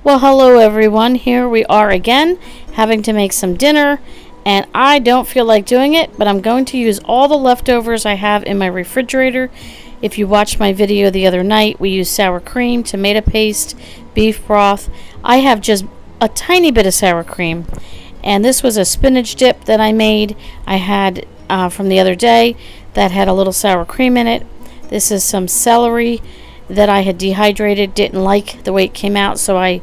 Well, hello everyone. Here we are again, having to make some dinner, and I don't feel like doing it, but I'm going to use all the leftovers I have in my refrigerator. If you watched my video the other night, we used sour cream, tomato paste, beef broth. I have just a tiny bit of sour cream, and this was a spinach dip that I made. I had from the other day that had a little sour cream in it. This is some celery that I had dehydrated, didn't like the way it came out, so I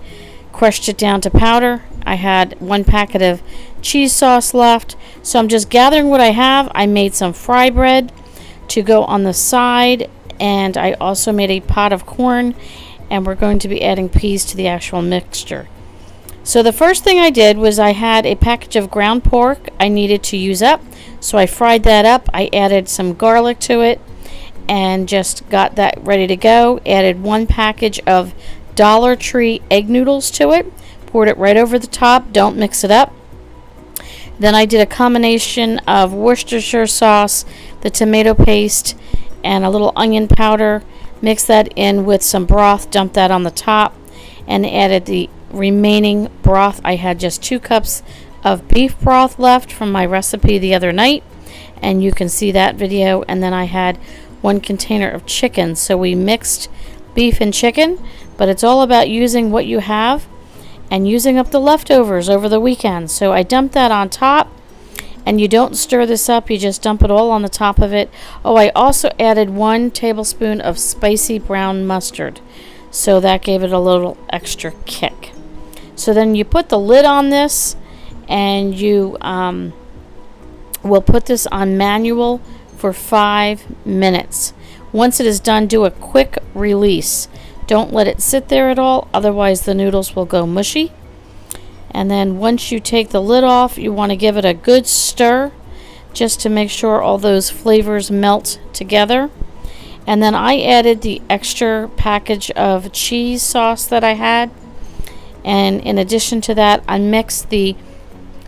crushed it down to powder. I had 1 packet of cheese sauce left, so I'm just gathering what I have. I made some fry bread to go on the side, and I also made a pot of corn, and we're going to be adding peas to the actual mixture. So the first thing I did was I had a package of ground pork I needed to use up, so I fried that up. I added some garlic to it and just got that ready to go. Added 1 package of Dollar Tree egg noodles to it. Poured it right over the top. Don't mix it up. Then I did a combination of Worcestershire sauce, the tomato paste, and a little onion powder. Mixed that in with some broth. Dumped that on the top and added the remaining broth. I had just 2 cups of beef broth left from my recipe the other night, and you can see that video. And then I had 1 container of chicken. So we mixed beef and chicken, but it's all about using what you have and using up the leftovers over the weekend. So I dumped that on top, and you don't stir this up, you just dump it all on the top of it. Oh, I also added 1 tablespoon of spicy brown mustard, so that gave it a little extra kick. So then you put the lid on this, and you will put this on manual for 5 minutes. Once it is done, do a quick release. Don't let it sit there at all, otherwise the noodles will go mushy. And then once you take the lid off, you want to give it a good stir just to make sure all those flavors melt together. And then I added the extra package of cheese sauce that I had. And in addition to that, I mixed the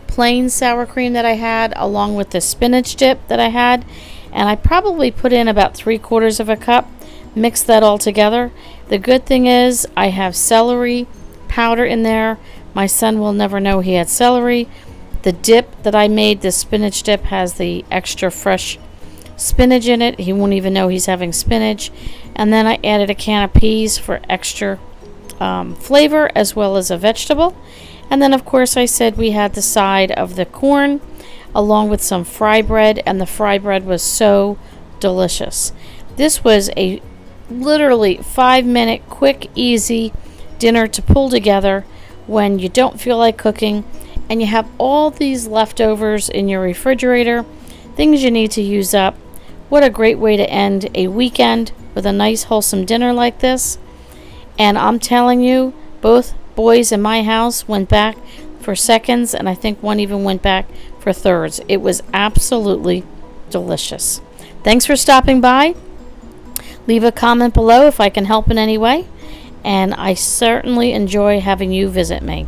plain sour cream that I had along with the spinach dip that I had. And I probably put in about 3/4 of a cup. Mix that all together. The good thing is I have celery powder in there. My son will never know he had celery. The dip that I made, the spinach dip, has the extra fresh spinach in it. He won't even know he's having spinach. And then I added a can of peas for extra flavor, as well as a vegetable. And then of course I said we had the side of the corn along with some fry bread, and the fry bread was so delicious. This was a literally 5-minute quick, easy dinner to pull together when you don't feel like cooking and you have all these leftovers in your refrigerator, things you need to use up. What a great way to end a weekend with a nice wholesome dinner like this. And I'm telling you, both boys in my house went back for seconds, and I think one even went back for thirds. It was absolutely delicious. Thanks for stopping by. Leave a comment below if I can help in any way, and I certainly enjoy having you visit me.